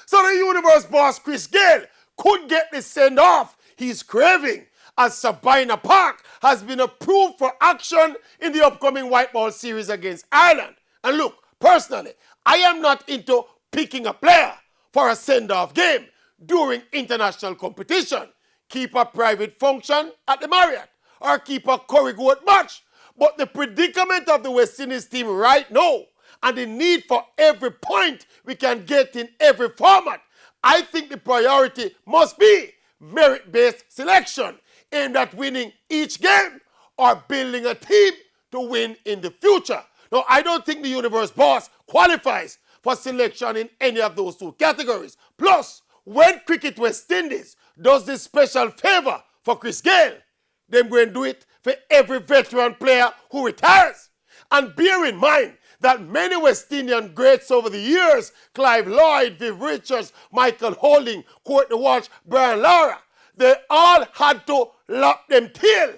So the universe boss Chris Gayle could get the send-off he's craving, as Sabina Park has been approved for action in the upcoming white ball series against Ireland. And look, personally, I am not into picking a player for a send-off game during international competition. Keep a private function at the Marriott or keep a curry goat match. But the predicament of the West Indies team right now and the need for every point we can get in every format, I think the priority must be merit-based selection aimed at winning each game or building a team to win in the future. Now, I don't think the universe boss qualifies for selection in any of those two categories. Plus, when Cricket West Indies does this special favor for Chris Gayle, they're going to do it for every veteran player who retires. And bear in mind that many West Indian greats over the years, Clive Lloyd, Viv Richards, Michael Holding, Courtney Walsh, Brian Lara, they all had to lock them tail,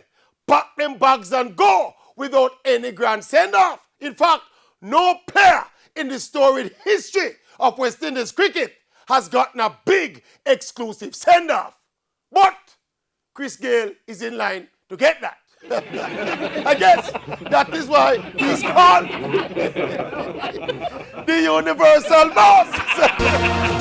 pack them bags and go without any grand send-off. In fact, no player in the storied history of West Indies cricket has gotten a big exclusive send-off. But Chris Gayle is in line to get that. I guess that is why he's called the Universal Boss.